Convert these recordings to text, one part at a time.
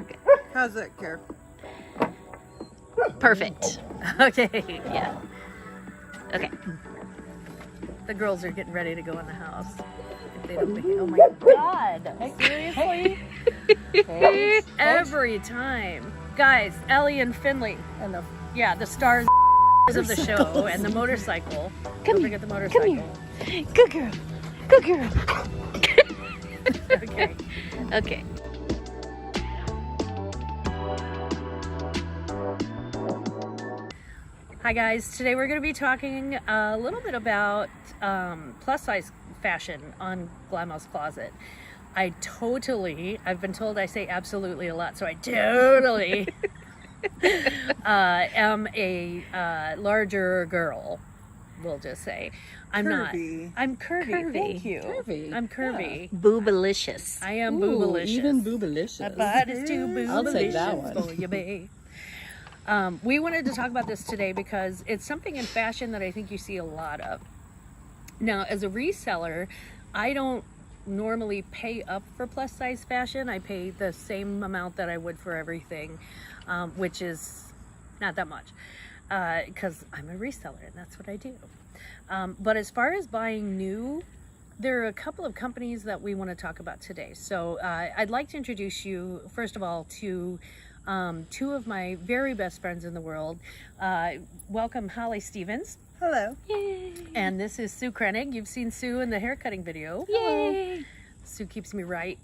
Okay. How's that, Care? Perfect. Okay. Yeah. Okay. The girls are getting ready to go in the house. If they don't behave. Oh my God! Seriously? Every time, guys. Ellie and Finley, and the stars of the show, and the motorcycle. Don't forget the motorcycle. Come here. Good girl. Good girl. Okay. Okay. Hi guys. Today we're going to be talking a little bit about plus size fashion on Glamma's Closet. I've been told I say absolutely a lot, so I totally am a larger girl, we'll just say. I'm Curvy. not. I'm curvy. Thank you. Curvy. I'm curvy. Boobalicious. I am Ooh, boobalicious. even boobalicious. But it's too boobalicious I'll take that one. for you, babe. We wanted to talk about this today because it's something in fashion that I think you see a lot of. Now, as a reseller, I don't normally pay up for plus size fashion. I pay the same amount that I would for everything, which is not that much because I'm a reseller and that's what I do. But as far as buying new, there are a couple of companies that we want to talk about today. So I'd like to introduce you, first of all, to two of my very best friends in the world. Welcome Holly Stevens. Hello. Yay. And this is Sue Krenig. You've seen Sue in the haircutting video. Yay. Sue keeps me right.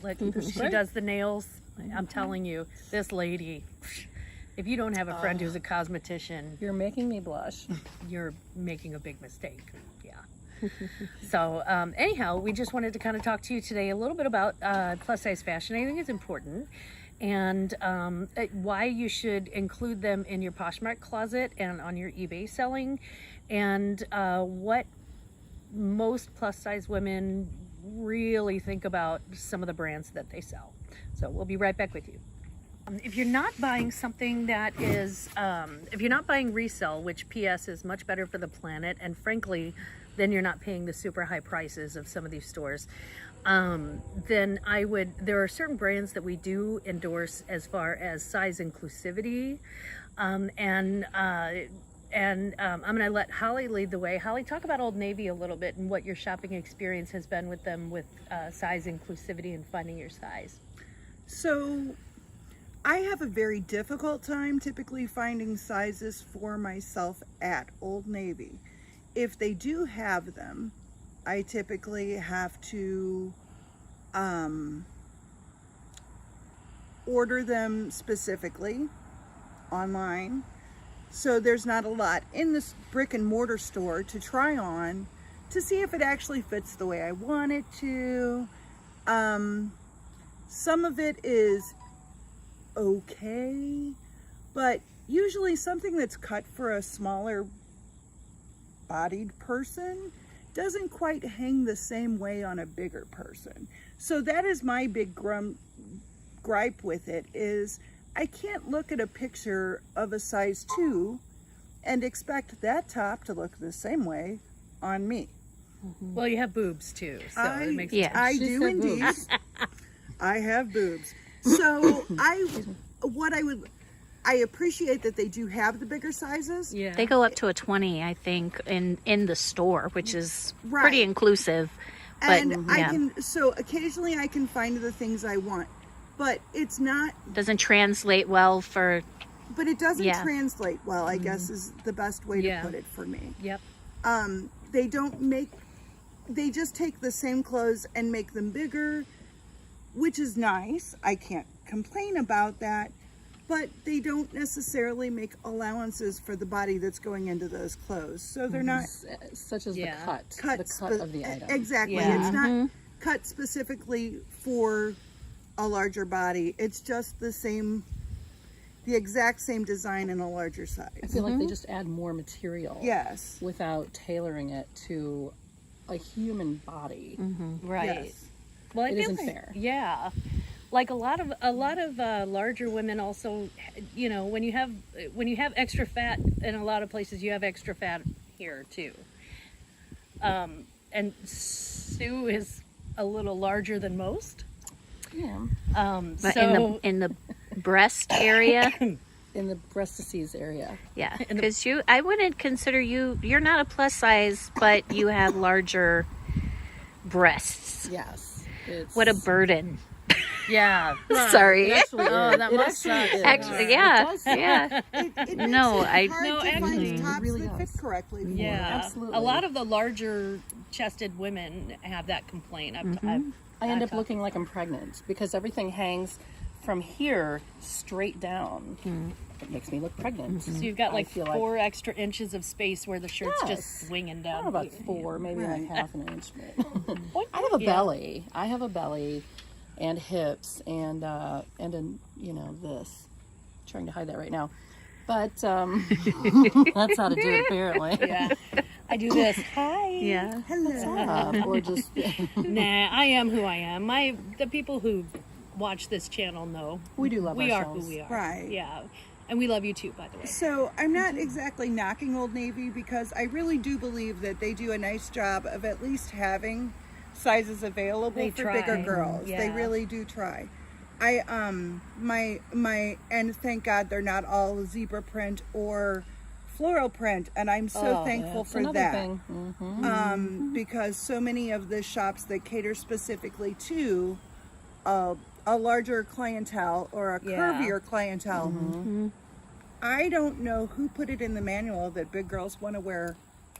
She does the nails. I'm telling you, this lady, if you don't have a friend who's a cosmetician, You're making me blush. you're making a big mistake. Yeah. So anyhow, we just wanted to kind of talk to you today a little bit about plus size fashion. I think it's important. And why you should include them in your Poshmark closet and on your eBay selling, and what most plus size women really think about some of the brands that they sell. So we'll be right back with you. If you're not buying something that is, if you're not buying resale, which PS is much better for the planet, and frankly, then you're not paying the super high prices of some of these stores, then there are certain brands that we do endorse as far as size inclusivity. And I'm going to let Holly lead the way. Holly, talk about Old Navy a little bit and what your shopping experience has been with them with size inclusivity and finding your size. So, I have a very difficult time typically finding sizes for myself at Old Navy. If they do have them, I typically have to order them specifically online. So there's not a lot in this brick and mortar store to try on to see if it actually fits the way I want it to. Some of it is okay, but usually something that's cut for a smaller bodied person doesn't quite hang the same way on a bigger person. So that is my big gripe with it, is I can't look at a picture of a size 2 and expect that top to look the same way on me. Well, you have boobs too, so it makes sense. Yeah. I She do said indeed. boobs. I have boobs. So I appreciate that they do have the bigger sizes. Yeah. They go up to a 20, I think, in the store, which is Right. pretty inclusive. But And occasionally I can find the things I want, but it's not, doesn't translate well for. but it doesn't Yeah. translate well, I guess is the best way to Yeah. put it for me. Yep. They just take the same clothes and make them bigger, which is nice. I can't complain about that, but they don't necessarily make allowances for the body that's going into those clothes. So they're not Such as Yeah. the cut of the item. Exactly. Yeah. It's not cut specifically for a larger body. It's just the exact same design in a larger size. I feel like they just add more material. Yes. Without tailoring it to a human body. Right. Yes. Well, I It feel isn't like- fair. Yeah. Like a lot of larger women also, you know, when you have extra fat in a lot of places, you have extra fat here too. And Sue is a little larger than most. Yeah. But So in the breast area, In the breastices area. yeah, because I wouldn't consider you're not a plus size, but you have larger breasts. Yes. It's, What a burden. yeah. Sorry. It actually Oh, is. that It must actually suck. is. Actually, It yeah, does. yeah. It No, makes I- it hard No, to actually, find it tops really that does. fit correctly for Yeah, it. Absolutely. a lot of the larger chested women have that complaint. I end up looking like I'm pregnant because everything hangs from here straight down. It makes me look pregnant. So you've got like I feel 4 extra inches of space where the shirt's Yes. just swinging I down. don't know about here. 4, maybe Right. like half an inch. But I have a belly. I have a belly and hips and this. I'm trying to hide that right now. But that's how to do it apparently. Yeah, I do this. Hi. Yeah. Hello. Or just Nah, I am who I am. The people who watch this channel know we do love we are ourselves. who we are. Right. Yeah, and we love you too, by the way. So I'm not exactly knocking Old Navy because I really do believe that they do a nice job of at least having sizes available They for try. bigger girls. They Yeah. really do try. My and thank God they're not all zebra print or floral print, and I'm so thankful That's for another that. thing. Because so many of the shops that cater specifically to a larger clientele or a Yeah. curvier clientele, I don't know who put it in the manual that big girls want to wear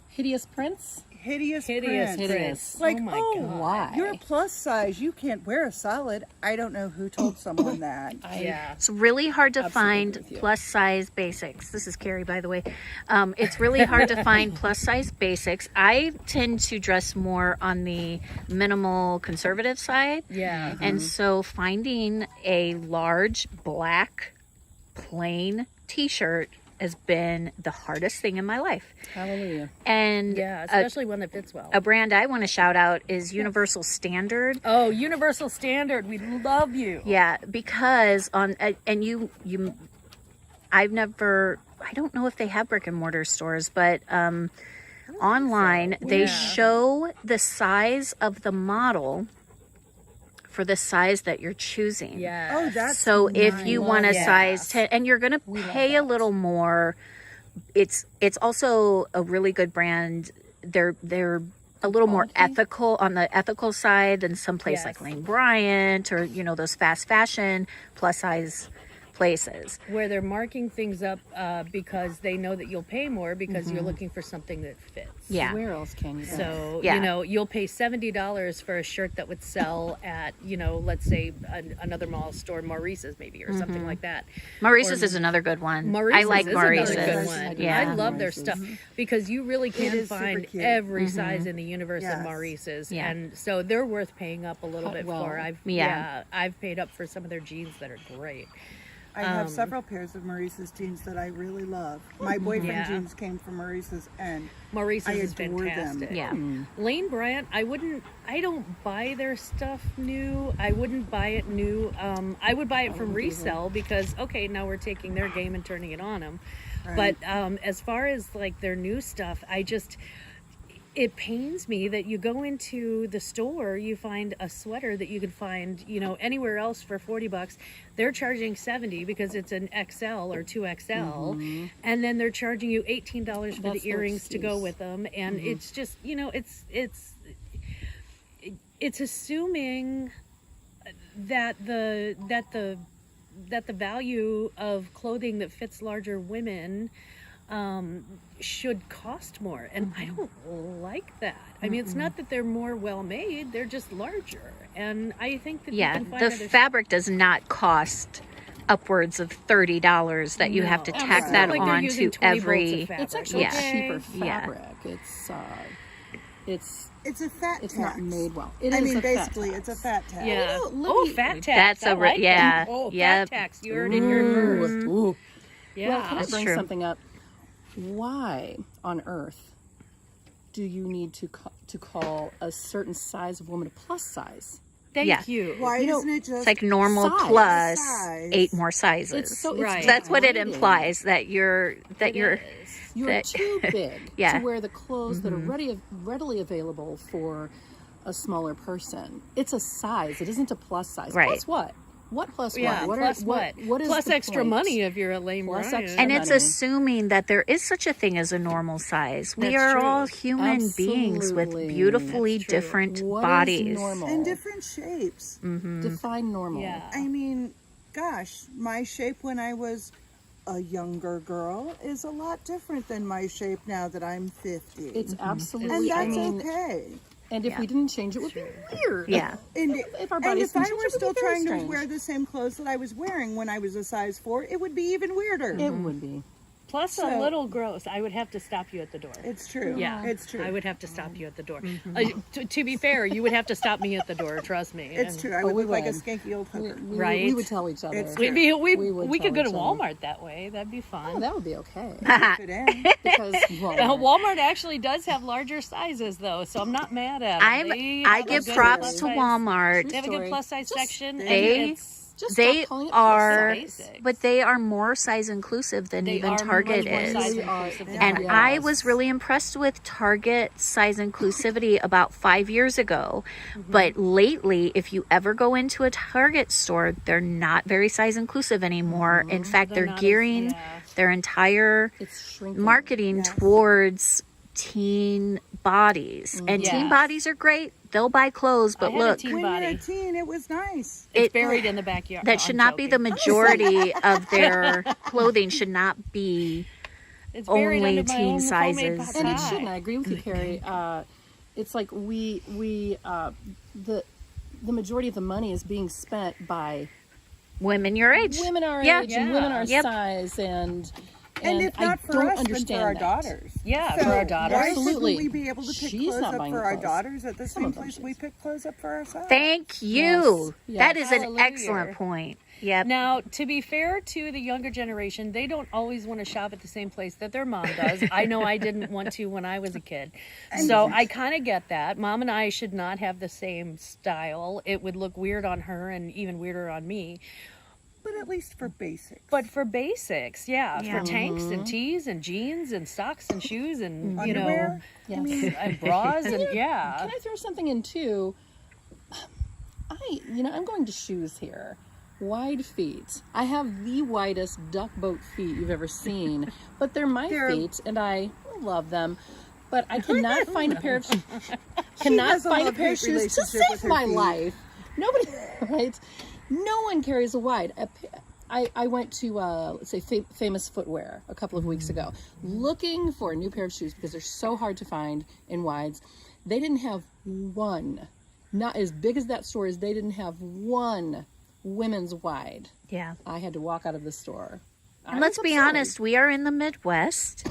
Hideous prints? hideous Hideous prints. prints. Like, oh my oh, god. Why? you're a plus size, you can't wear a solid. I don't know who told someone that. Yeah. It's really hard to Absolutely find with you. plus size basics. This is Carrie, by the way. It's really hard to find plus size basics. I tend to dress more on the minimal conservative side. Yeah. And so finding a large black plain t-shirt has been the hardest thing in my life. Hallelujah. And Yeah, especially one that fits well. a brand I want to shout out is Universal Standard. Oh, Universal Standard. We love you. Yeah, because and you I don't know if they have brick and mortar stores, but online they Yeah. show the size of the model for the size that you're choosing. Yeah. Oh, that's So if you want a Yeah. size 10 and you're going to pay a little more, it's also a really good brand. They're a little more ethical on the ethical side than some place Yes. like Lane Bryant or those fast fashion plus size places. Where they're marking things up because they know that you'll pay more because you're looking for something that fits. Yeah. Where else can you go? So, Yeah. you'll pay $70 for a shirt that would sell at, let's say another mall store, Maurice's maybe, or something like that. Maurice's is another good one. Maurice's I like is Maurice's. another good one. Yeah. I love their Maurice's. stuff because you really can is super find cute. every size in the universe Yes. in Maurice's. Yeah. And so they're worth paying up a little Cut bit well. for. Yeah. I've paid up for some of their jeans that are great. I have several pairs of Maurice's jeans that I really love. My boyfriend Yeah. jeans came from Maurice's, and Maurice's I is adore them. fantastic. Yeah. Lane Bryant, I don't buy their stuff new. I wouldn't buy it new. I would buy it from resale because, okay, now we're taking their game and turning it on them. Right. But as far as like their new stuff, it pains me that you go into the store, you find a sweater that you could find, anywhere else for $40. They're charging $70 because it's an XL or 2XL, and then they're charging you $18 for That's the their earrings to go excuse. with them, and it's just, it's assuming that the value of clothing that fits larger women should cost more, and I don't like that. I mean, it's not that they're more well made, they're just larger, and I think that you Yeah, can find the other fabric does not cost upwards of $30 that you have to No, tack it's that not like they're on using to 20 bolts of every. fabric, It's actually okay? cheaper Yeah. fabric. it's a fat It's tax. not made well. It I is mean, a fat basically, tax. it's a fat tax. Yeah. Oh, let Oh, me- fat tax. That's I a like yeah. that. Oh, Yep. fat tax. You heard it here first. Ooh. Yeah. Well, can I That's bring true. something up? Why on earth do you need to call a certain size of woman a plus size? Thank Yeah. you. Why You know, isn't it just It's like normal Size. plus Size. 8 more sizes. It's so Right. it's That's what it degrading. implies that you're It is. You're that- too big Yeah. to wear the clothes that are readily available for a smaller person. It's a size. It isn't a plus size. Right. Plus what? What plus Yeah, what? plus what? What is Plus the extra point? money if you're a lame Plus Brian. extra And it's money. assuming that there is such a thing as a normal size. We That's are true. all human beings with Absolutely. beautifully That's true. different What is bodies. normal? And different shapes. Define normal. Yeah. I mean, gosh, my shape when I was a younger girl is a lot different than my shape now that I'm 50. It's absolutely. and that's I mean, okay. and if we didn't change it, it would be weird. Yeah. And If our and bodies if I didn't were change, it still would be very trying to strange. wear the same clothes that I was wearing when I was a size 4, it would be even weirder. It would be. Plus So- a little gross. I would have to stop you at the door. It's true. Yeah, It's true. I would have to stop you at the door. To be fair, you would have to stop me at the door. Trust me. It's And true. I Oh, would we look like a would. skanky old hooker. Right? We would tell each other. It's We would could go tell to each other. Walmart that way. That'd be fun. Oh, that would be okay. Fit in. Because Walmart actually does have larger sizes though, so I'm not mad at them. I give props to Walmart. They have a good Story. plus size section. and they- it's- just They stop calling it are, basics. but they are more size inclusive than they even are Target much more is. size They are. inclusive than And Target. I was really impressed with Target size inclusivity about 5 years ago. But lately, if you ever go into a Target store, they're not very size inclusive anymore. In fact, They're they're not as- gearing yeah. their entire It's shrinking. marketing towards teen bodies. And teen Yes. bodies are great. They'll buy clothes, but had a look, teen When you're body. a teen, it was nice. It's it- buried in the backyard. that No, should I'm not be the joking. majority of their clothing. Should not be. It's buried only under my teen own homemade sizes. pot And it pie. shouldn't. I agree with you, Carrie. It's like the majority of the money is being spent by Women your age. women our Yeah. age and women our Yep. size, and And if not I for don't us, then understand for our that. daughters. Yeah, So for our daughters. Why Absolutely. shouldn't we be able to pick She's clothes not up buying for the our clothes. daughters at the Some same of them place she's- we pick clothes up for ourselves? Thank you. Yes. That is an Hallelujah. excellent point. Yep. Now, to be fair to the younger generation, they don't always want to shop at the same place that their mom does. I know I didn't want to when I was a kid. So I kind of get that. Mom and I should not have the same style. It would look weird on her and even weirder on me. But at least for basics. But for basics, yeah. Yeah. For tanks and tees and jeans and socks and shoes and, you know, Underwear? Yes. and bras and, yeah. Can I throw something in too? I'm going to shoes here. Wide feet. I have the widest duck boat feet you've ever seen, but they're my feet, and I love them. But I cannot find a pair of cannot has a find a love-hate pair of shoes to relationship with save her my feet. life. Nobody, right? No one carries a wide. I went to let's say Famous Footwear a couple of weeks ago, looking for a new pair of shoes because they're so hard to find in wides. They didn't have one. Not as big as that store is. They didn't have one women's wide. Yeah. I had to walk out of the store. And let's be honest, we are in the Midwest.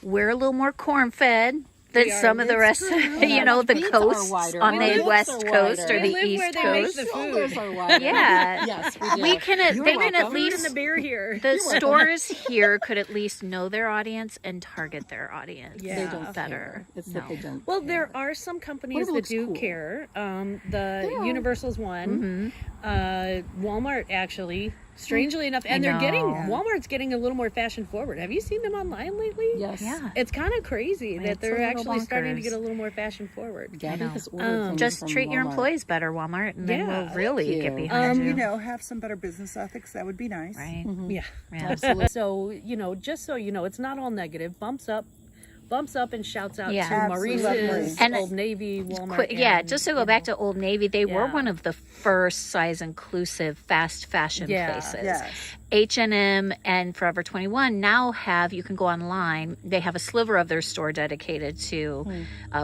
We're a little more corn-fed than some of the rest of, the feet are coasts wider. on Our the lips West are Coast wider. or We the live where East they make Coast. the Shoulders food. are wider. Yeah. Yes, we do. We can, You're they can at welcome. least, And the beer here. the stores here could at least know their audience and target their audience Yeah. They don't better. care. It's that they don't. Well, there are some companies Whatever that looks do cool. care. The Universal's one. Walmart actually, strangely enough, and they're getting know. Walmart's getting a little more fashion forward. Have you seen them online lately? Yes. Yeah. It's kind of crazy that It's a they're little actually starting to bonkers. get a little more fashion forward. Gabby has ordered things Just from treat your Walmart. employees better, Walmart, and then Yeah. we'll really Thank get you. behind you. Have some better business ethics. That would be nice. Right? Yeah. Yeah. Absolutely. So, just so you know, it's not all negative. Bumps up and shouts out Yeah. to Absolutely. Maurice's, And- Old Navy, Walmart. Quick, yeah, and, just to go back to Old Navy, they were Yeah. one of the first size inclusive fast fashion Yeah. places. Yes. H&M and Forever 21 now you can go online. They have a sliver of their store dedicated to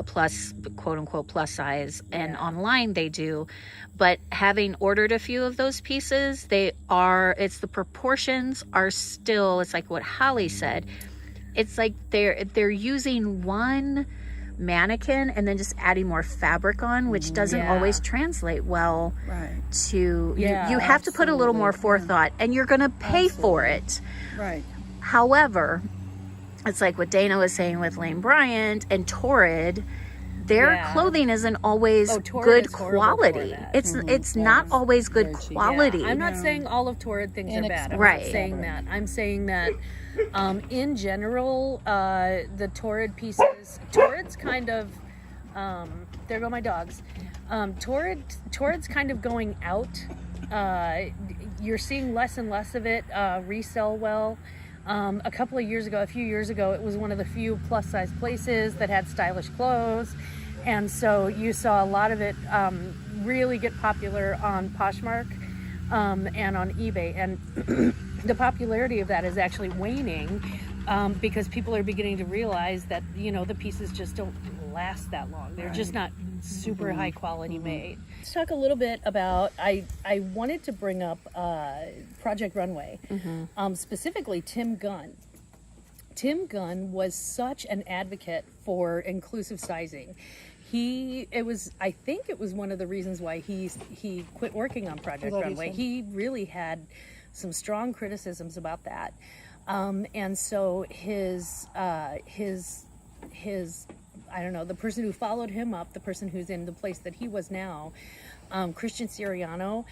plus, quote unquote, plus size. And online they do. But having ordered a few of those pieces, it's the proportions are still, it's like what Holly said. It's like they're using one mannequin and then just adding more fabric on, which doesn't Yeah. always translate well Right. to Yeah, you have to put a little more forethought, and you're going to pay for it. Right. However, it's like what Dana was saying with Lane Bryant and Torrid. Their Yeah. clothing isn't always Torrid good is horrible for quality. that. It's not always good Very cheap. quality. Yeah, I'm not saying all of Torrid things are bad. I'm Right. not saying that. I'm saying that in general, the Torrid pieces, Torrid's kind of, there go my dogs. Towards kind of going out. You're seeing less and less of it resell well. A few years ago, it was one of the few plus size places that had stylish clothes. And so you saw a lot of it really get popular on Poshmark and on eBay. And the popularity of that is actually waning because people are beginning to realize that, the pieces just don't last that long. They're just not super high quality made. Let's talk a little bit about, I wanted to bring up Project Runway, specifically Tim Gunn. Tim Gunn was such an advocate for inclusive sizing. I think it was one of the reasons why he quit working on Project Runway. He really had some strong criticisms about that. And so his I don't know, the person who followed him up, the person who's in the place that he was now, Christian Siriano,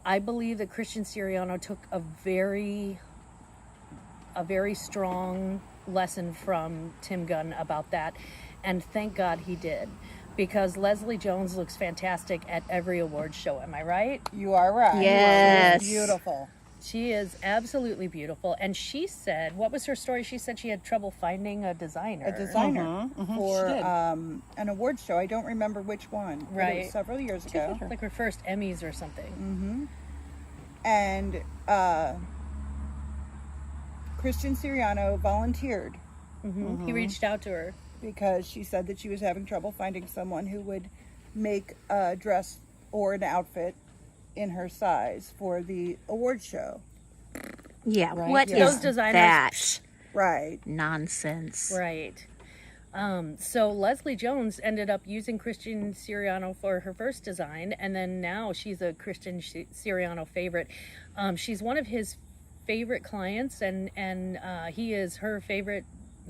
I believe that Christian Siriano took a very strong lesson from Tim Gunn about that, and thank God he did, because Leslie Jones looks fantastic at every award show. Am I right? You are right. Yes. She's beautiful. She is absolutely beautiful. And she said, what was her story? She said she had trouble finding a designer. A designer for She did. an award show. I don't remember which one. But it Right. was several years ago. Like her first Emmys or something. And Christian Siriano volunteered He reached out to her. because she said that she was having trouble finding someone who would make a dress or an outfit in her size for the award show. Yeah, Right, what yeah. is Those designers- that Right. nonsense? Right. So Leslie Jones ended up using Christian Siriano for her first design, and then now she's a Christian Siriano favorite. She's one of his favorite clients, and he is her favorite,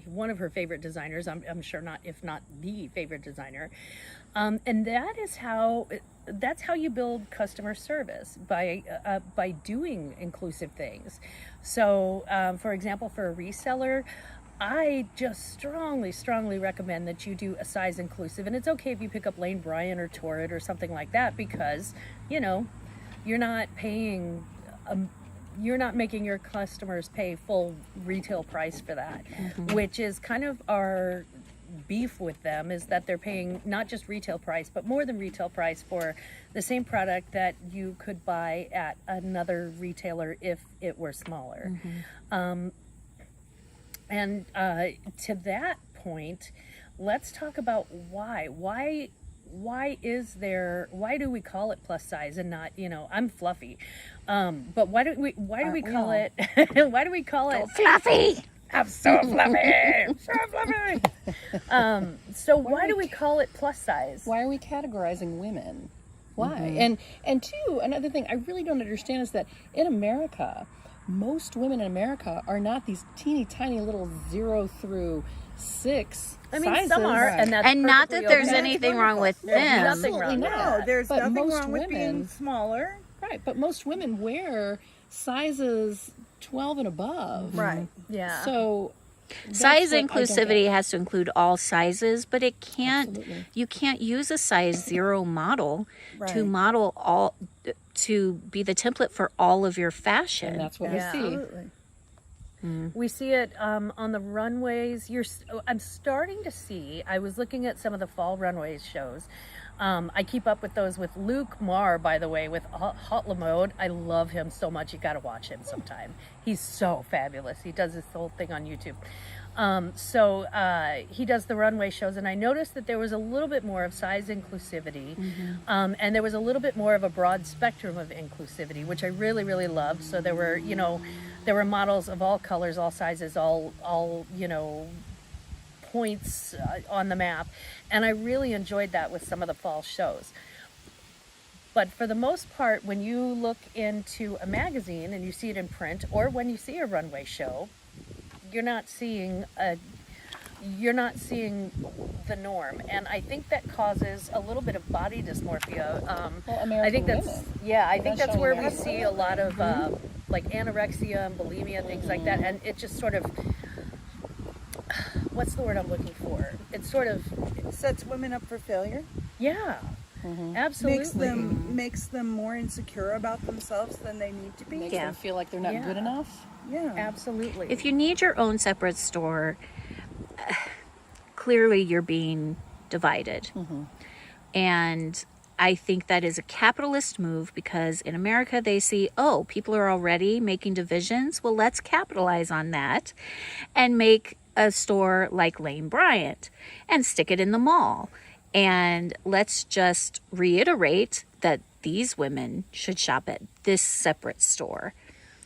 one of her favorite designers. I'm sure not, if not the favorite designer. And that's how you build customer service, by doing inclusive things. So, for example, for a reseller, I just strongly recommend that you do a size inclusive. And it's okay if you pick up Lane Bryant or Torrid or something like that, because, you're not paying, you're not making your customers pay full retail price for that, which is kind of our beef with them, is that they're paying not just retail price, but more than retail price for the same product that you could buy at another retailer if it were smaller. And to that point, let's talk about why do we call it plus size and not, I'm fluffy, but why do we call it why do we call it Fluffy. I'm so fluffy, so fluffy. So why do we call it plus size? Why are we categorizing women? Why? And two, another thing I really don't understand is that in America, most women in America are not these teeny tiny little 0 through 6 I mean, sizes. some are, and that's And not that perfectly there's okay. anything wrong with There's them. nothing wrong with No, that. there's But nothing most wrong with being women- smaller. Right, but most women wear sizes 12 and above. Right. Yeah. So that's Size what I don't inclusivity get. has to include all sizes, but it can't. Absolutely. You can't use a size 0 model to Right. model all to be the template for all of your fashion. And that's what Yeah. we see. Absolutely. We see it on the runways. I'm starting to see. I was looking at some of the fall runways shows. I keep up with those with Luke Marr, by the way, with Hot La Mode. I love him so much. You got to watch him sometime. He's so fabulous. He does this whole thing on YouTube. So he does the runway shows, and I noticed that there was a little bit more of size inclusivity, and there was a little bit more of a broad spectrum of inclusivity, which I really, really loved. So there were, there were models of all colors, all sizes, all points on the map, and I really enjoyed that with some of the fall shows. But for the most part, when you look into a magazine and you see it in print, or when you see a runway show, you're not seeing the norm, and I think that causes a little bit of body dysmorphia. Well, I American think that's women. I think That's that's where showing we that. see a lot of like anorexia and bulimia and things like that, and it just sort of, what's the word I'm looking for? It's sort of, Sets women up for failure. Yeah, absolutely. makes them more insecure about themselves than they need to be. Makes Yeah. them feel like they're not Yeah. good enough. Yeah. Absolutely. If you need your own separate store, clearly you're being divided. And I think that is a capitalist move because in America they see, oh, people are already making divisions. Well, let's capitalize on that and make a store like Lane Bryant and stick it in the mall. And let's just reiterate that these women should shop at this separate store.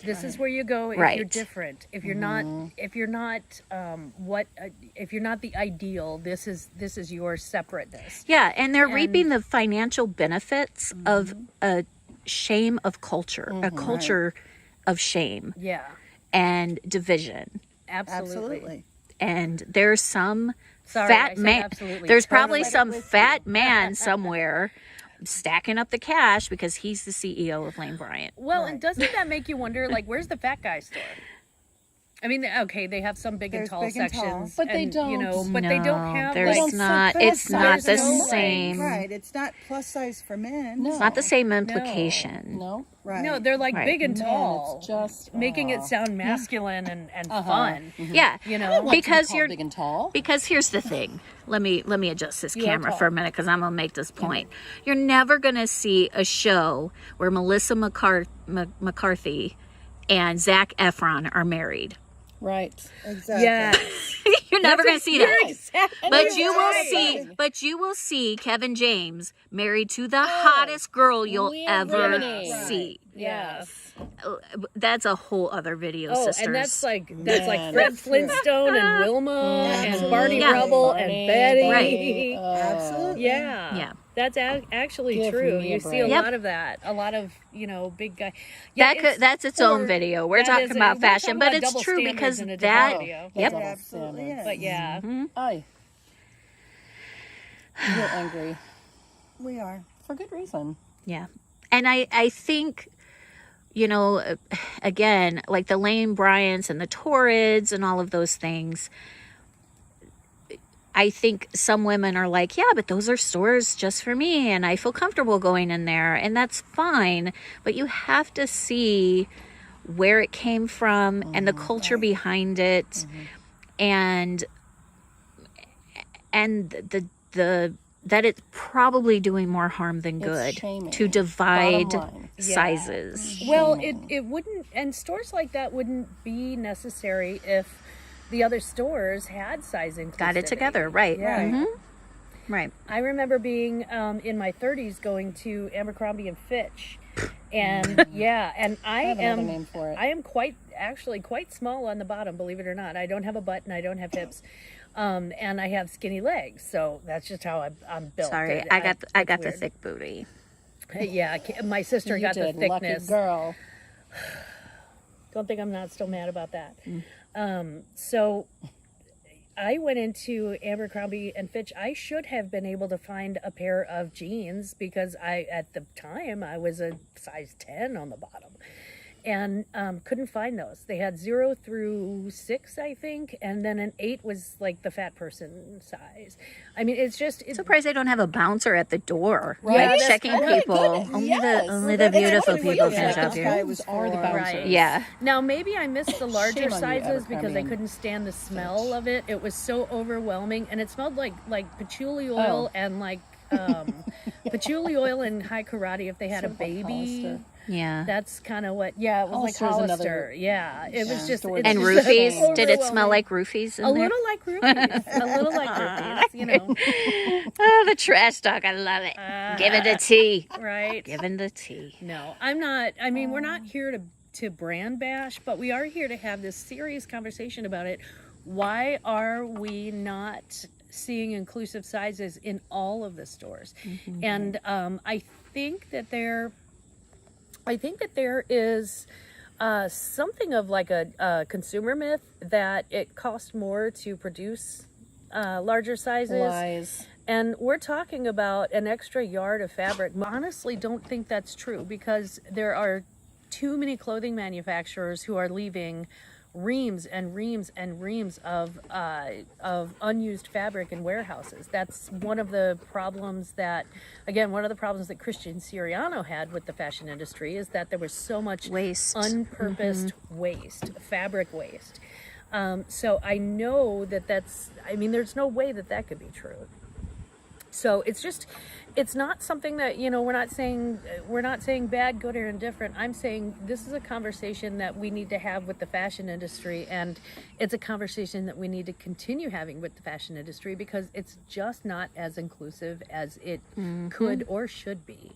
This is where you go if Right. you're different. If you're not, if you're not the ideal, this is your separateness. Yeah, and they're reaping the financial benefits of a shame of culture, a culture of shame Yeah, and division. absolutely. And there's some Sorry, I fat said man. absolutely. There's Totally probably right some with you. fat man somewhere stacking up the cash because he's the CEO of Lane Bryant. Well, and doesn't that make you wonder, like, where's the fat guy store? I mean, okay, they have some big and There's tall big and tall. sections, But they you know, don't. but they don't have there's like not. so It's fast. not the There's no, like, same. Right. It's not plus size for men. No. It's not the same implication. No. Right. no, they're like Right. big and Man, tall, it's just making it sound masculine and fun. Yeah, You know, I want to be because called you're big and tall. Because here's the thing. Let me adjust this are camera tall. for a minute because I'm gonna make this point. You're never gonna see a show where Melissa McCarthy and Zac Efron are married. Right. Exactly. yeah, You're never gonna see that. exactly. But you will right. see. But you will see Kevin James married to the hottest girl you'll ever riveting. see. Yes. That's a whole other video, Oh, sisters. and that's like Man, Fred that's Flintstone and Wilma and Barney Yeah. Rubble Barney, and Betty. Right. Absolutely. Yeah. Yeah. That's actually Give true. me a You see a break. Yep. lot of that. A lot of, big guy. Yeah, that's its own video. We're talking about fashion, but it's double true standards because in a different that. video. Yep. It absolutely is. But yeah. Aye. You're angry We are. for good reason. Yeah. And I think, again, like the Lane Bryants and the Torrids and all of those things, I think some women are like, yeah, but those are stores just for me and I feel comfortable going in there and that's fine. But you have to see where it came from and the culture behind it and the that it's probably doing more harm than good shaming. to divide Bottom line. sizes. Well, it wouldn't, and stores like that wouldn't be necessary if the other stores had size inclusivity. Got it together, right? Yeah. Mhm. Right. I remember being in my 30s going to Abercrombie and Fitch, and yeah, and I have another am name for it. I am quite small on the bottom, believe it or not. I don't have a butt and I don't have hips, and I have skinny legs, so that's just how I'm built. Sorry, I got it's the weird. thick booty. Yeah, my sister You got did. the thickness. Lucky girl. Don't think I'm not still mad about that. So I went into Abercrombie and Fitch. I should have been able to find a pair of jeans because at the time I was a size 10 on the bottom and couldn't find those. They had 0 through 6, I think, and then an 8 was like the fat person size. I mean, it's Surprised they don't have a bouncer at the door, Right. like Yes, checking oh my people. goodness, Only yes. the That's beautiful actually what people the can shop Fitch here. guy Are the for. bouncers. Right. Yeah. Now, maybe I missed the larger Shame on you, sizes because I Abercrombie. couldn't stand the smell of it. It was so overwhelming, and it smelled like patchouli oil and like patchouli oil and high karate if they had a Sort of like baby. Hollister. Yeah. That's kind of what. Yeah, it was Hollister like is Hollister. another Yeah, it was just store it's And that's just roofies? Did it smell overwhelming. like roofies in A there? little like roofies. A little like roofies. You know, Oh, the trash talk. I love it. Give it the tea. right? Give it the tea. No, I'm not. I mean, we're not here to brand bash, but we are here to have this serious conversation about it. Why are we not seeing inclusive sizes in all of the stores? And I think that there is something of like a consumer myth that it costs more to produce larger sizes. Lies. And we're talking about an extra yard of fabric. Honestly, don't think that's true because there are too many clothing manufacturers who are leaving reams and reams and reams of unused fabric in warehouses. That's one of the problems that Christian Siriano had with the fashion industry, is that there was so much Waste. unpurposed waste, fabric waste. So I know there's no way that could be true. So it's not something that, we're not saying bad, good, or indifferent. I'm saying this is a conversation that we need to have with the fashion industry, and it's a conversation that we need to continue having with the fashion industry, because it's just not as inclusive as it could or should be.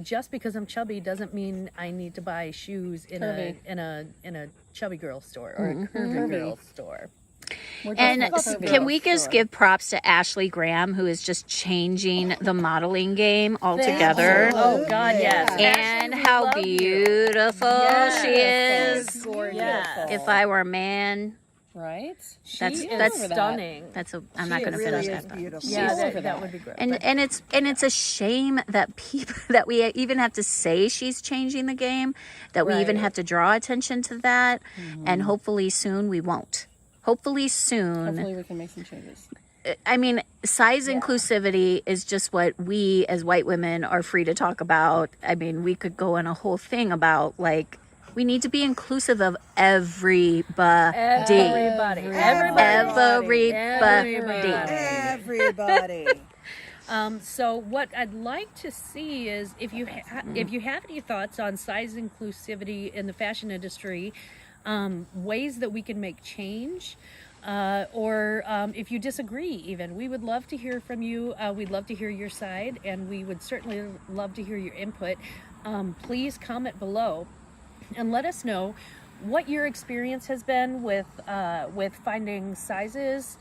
Just because I'm chubby doesn't mean I need to buy shoes in a chubby girl store or a curvy girl store. And can we just give props to Ashley Graham, who is just changing the modeling game altogether? Oh God, yes. And how beautiful she is. Gorgeous. If I were a man, Right? that's stunning. I'm not going to really finish is that. But. beautiful. Yeah, that would be great. And it's a shame that people that we even have to say she's changing the game, that we even have to draw attention to that, and hopefully soon we won't. Hopefully we can make some changes. I mean, size inclusivity is just what we as white women are free to talk about. I mean, we could go in a whole thing about, like, we need to be inclusive of everybody. Everybody. So what I'd like to see is if you have any thoughts on size inclusivity in the fashion industry, ways that we can make change, or if you disagree even, we would love to hear from you. We'd love to hear your side, and we would certainly love to hear your input. Please comment below and let us know what your experience has been with finding sizes,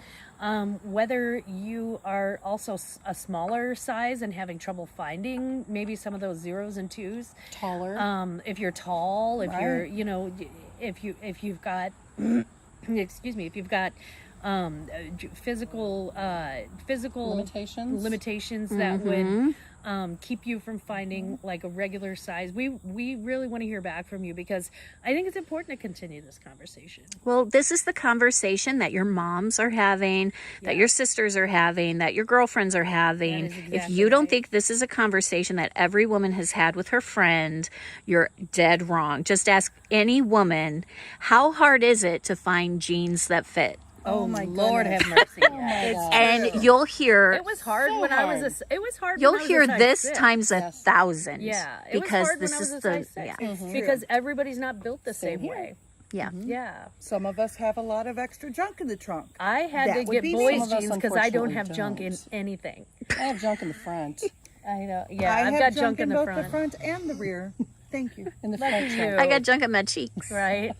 whether you are also a smaller size and having trouble finding maybe some of those 0s and 2s. Taller. If you're tall, if you're, if you've got, excuse me, if you've got physical limitations that would keep you from finding like a regular size. We really want to hear back from you, because I think it's important to continue this conversation. Well, this is the conversation that your moms are having, that your sisters are having, that your girlfriends are having. Exactly if you don't think this is a conversation that every woman has had with her friend, you're dead wrong. Just ask any woman, how hard is it to find jeans that fit? Oh my Lord, have mercy. And you'll hear It was hard when I was it was hard. you'll when I was hear a size this 6. times 1,000. Yeah, it because was hard this when I was is a the size 6. yeah. Because everybody's not built the same way. Yeah. Yeah. Some of us have a lot of extra junk in the trunk. I had That to would get be boys me. Some of us, jeans because I don't have unfortunately, junk in anything. I have junk in the front. I know. Yeah, I I've have got junk in the both front. the front and the rear. Thank you. In the Lucky front you. trunk. I got junk on my cheeks. Right.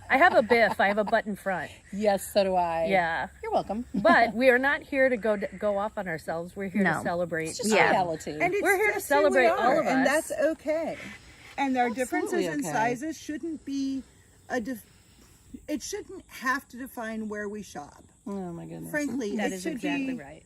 I have a biff. I have a button front. Yes, so do I. Yeah. You're welcome. But we are not here to go off on ourselves. We're here to No. celebrate. It's just Yeah. reality. And it's We're here to just who we celebrate are, all of and us. that's okay. And our differences in okay. sizes shouldn't be it shouldn't have to define where we shop. Oh my goodness. Frankly, That it is should exactly be right.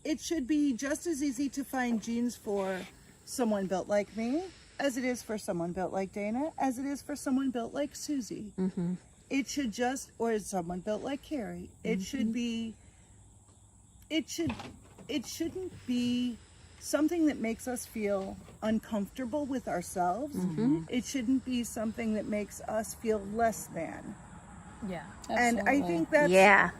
it should be just as easy to find jeans for someone built like me as it is for someone built like Dana, as it is for someone built like Susie. Mm-hmm. It should just, or someone built like Carrie. It should be, it shouldn't be something that makes us feel uncomfortable with ourselves. It shouldn't be something that makes us feel less than. Yeah. And I think that's Yeah.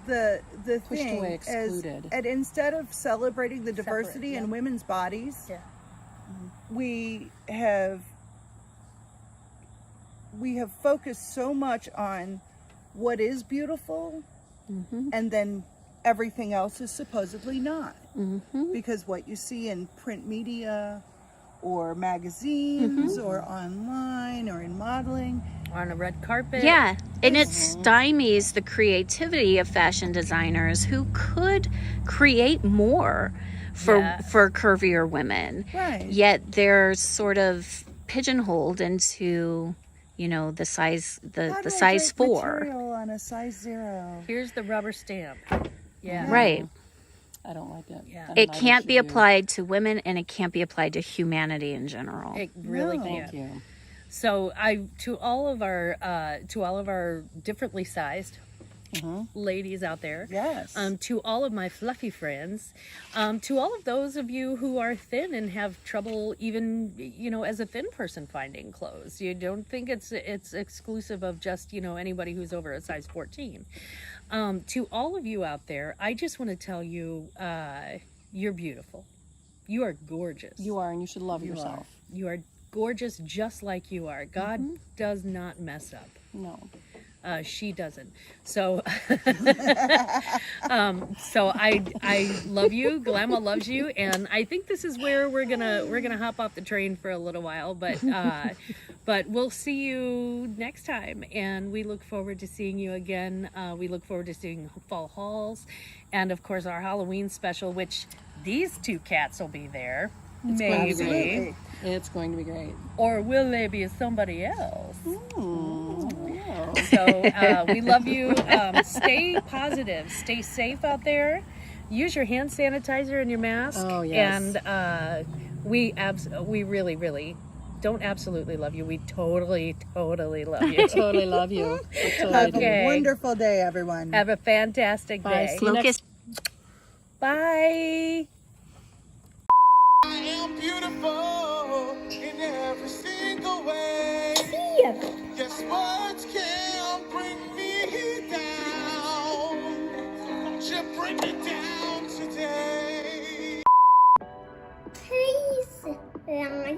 the Pushed thing away, is, excluded. and instead of celebrating the diversity yeah. in women's bodies, Yeah. we have focused so much on what is beautiful, and then everything else is supposedly not. Because what you see in print media or magazines or online or in modeling, On a red carpet. Yeah, and it stymies the creativity of fashion designers who could create more for curvier women. right? Yet they're sort of pigeonholed into, the size How do the I size drape 4. material on a size 0? Here's the rubber stamp. Yeah. Right. I don't like it. Yeah. And It neither can't should be you. applied to women, and it can't be applied to humanity in general. It really No. can't. Thank you. So to all of our differently sized ladies out there, Yes. to all of my fluffy friends, to all of those of you who are thin and have trouble even, as a thin person finding clothes. You don't think it's exclusive of just, anybody who's over a size 14. To all of you out there, I just want to tell you, you're beautiful. You are gorgeous. You are, and you should love yourself. You are gorgeous just like you are. God does not mess up. No. She doesn't. So, so I love you. Glamma loves you, and I think this is where we're gonna hop off the train for a little while. But we'll see you next time, and we look forward to seeing you again. We look forward to seeing fall hauls, and of course our Halloween special, which these two cats will be there. Maybe. Absolutely. It's going to be great. Or will they be somebody else? Oh. So we love you. Stay positive. Stay safe out there. Use your hand sanitizer and your mask. Oh, yes. And we really, really don't absolutely love you. We totally, totally love you. Totally love you. Have a wonderful day, everyone. Have a fantastic Bye. day. See you next. Bye. I am beautiful in every single way. Yes, words can't bring me down. Won't you bring me down today? Please like and